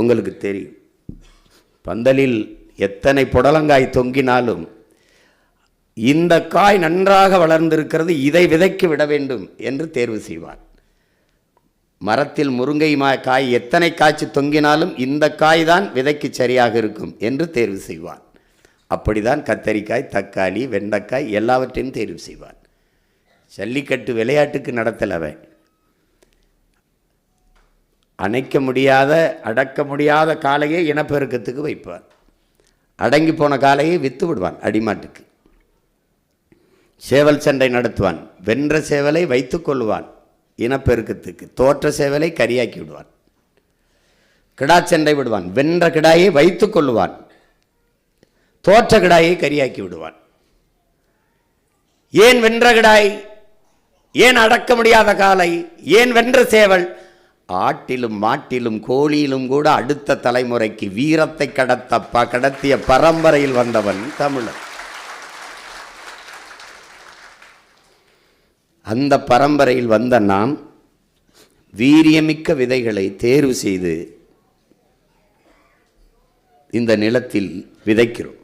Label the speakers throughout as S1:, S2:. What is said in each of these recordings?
S1: உங்களுக்கு தெரியும். பந்தலில் எத்தனை புடலங்காய் தொங்கினாலும் இந்த காய் நன்றாக வளர்ந்திருக்கிறது, இதை விதைக்கு விட வேண்டும் என்று தேர்வு செய்வார். மரத்தில் முருங்கை காய் எத்தனை காய்ச்சி தொங்கினாலும் இந்த காய் தான் விதைக்கு சரியாக இருக்கும் என்று தேர்வு செய்வார். அப்படிதான் கத்தரிக்காய், தக்காளி, வெண்டைக்காய் எல்லாவற்றையும் தேர்வு செய்வார். ஜல்லிக்கட்டு விளையாட்டுக்கு நடத்தலவன் அணைக்க முடியாத அடக்க முடியாத காளையை இனப்பெருக்கத்துக்கு வைப்பார். அடங்கி போன காளையை விற்று விடுவான் அடிமாட்டுக்கு. சேவல் சண்டை நடத்துவான். வென்ற சேவலை வைத்து கொள்வான் இனப்பெருக்கத்துக்கு. தோற்ற சேவலை கரியாக்கி விடுவான். கிடா சண்டை விடுவான். வென்ற கிடாயை வைத்து கொள்வான். தோற்ற கிடாயை கரியாக்கி விடுவான். ஏன் வென்ற கிடாய்? ஏன் அடக்க முடியாத காளை? ஏன் வென்ற சேவல்? ஆட்டிலும் மாட்டிலும் கோழியிலும் கூட அடுத்த தலைமுறைக்கு வீரத்தை கடத்திய பரம்பரையில் வந்தவன் தமிழன். அந்த பரம்பரையில் வந்த நாம் வீரியமிக்க விதைகளை தேர்வு செய்து இந்த நிலத்தில் விதைக்கிறோம்.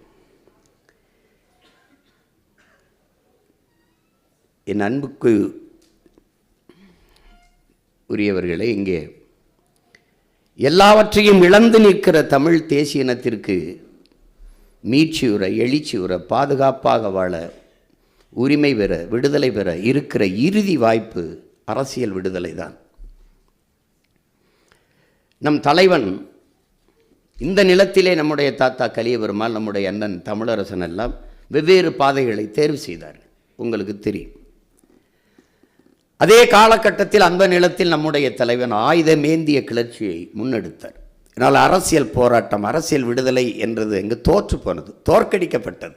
S1: என் அன்புக்கு உரியவர்களே, இங்கே எல்லாவற்றையும் இழந்து நிற்கிற தமிழ் தேசிய இனத்திற்கு மீட்சியுற, எழுச்சியுற, பாதுகாப்பாக வாழ, உரிமை பெற, விடுதலை பெற இருக்கிற இறுதி வாய்ப்பு அரசியல் விடுதலை தான். நம் தலைவன் இந்த நிலத்திலே நம்முடைய தாத்தா கலியபெருமாள், நம்முடைய அண்ணன் தமிழரசன் எல்லாம் வெவ்வேறு பாதைகளை தேர்வு செய்தார். உங்களுக்கு தெரியும். அதே காலகட்டத்தில் அந்த நிலத்தில் நம்முடைய தலைவன் ஆயுதமேந்திய கிளர்ச்சியை முன்னெடுத்தார். இதனால் அரசியல் போராட்டம், அரசியல் விடுதலை என்றது எங்கு தோற்று போனது, தோற்கடிக்கப்பட்டது.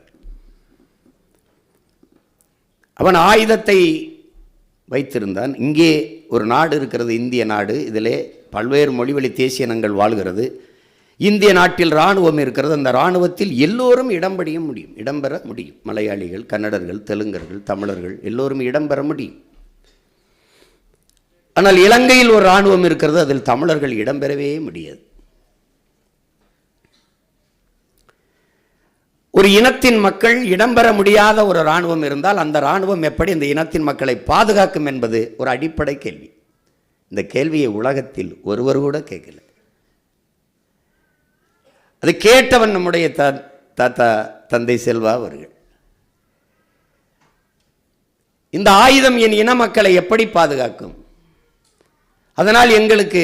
S1: அவன் ஆயுதத்தை வைத்திருந்தான். இங்கே ஒரு நாடு இருக்கிறது, இந்திய நாடு. இதிலே பல்வேறு மொழிவழி தேசிய இனங்கள் வாழ்கிறது. இந்திய நாட்டில் இராணுவம் இருக்கிறது. அந்த இராணுவத்தில் எல்லோரும் இடம்பெற முடியும். மலையாளிகள், கன்னடர்கள், தெலுங்கர்கள், தமிழர்கள் எல்லோரும் இடம்பெற முடியும். ஆனால் இலங்கையில் ஒரு இராணுவம் இருக்கிறது, அதில் தமிழர்கள் இடம்பெறவே முடியாது. ஒரு இனத்தின் மக்கள் இடம்பெற முடியாத ஒரு இராணுவம் இருந்தால் அந்த இராணுவம் எப்படி இந்த இனத்தின் மக்களை பாதுகாக்கும் என்பது ஒரு அடிப்படை கேள்வி. இந்த கேள்வியை உலகத்தில் ஒருவர் கூட கேட்கல. அது கேட்டவன் நம்முடைய தாத்தா தந்தை செல்வா அவர்கள். இந்த ஆயுதம் என் இன மக்களை எப்படி பாதுகாக்கும்? அதனால் எங்களுக்கு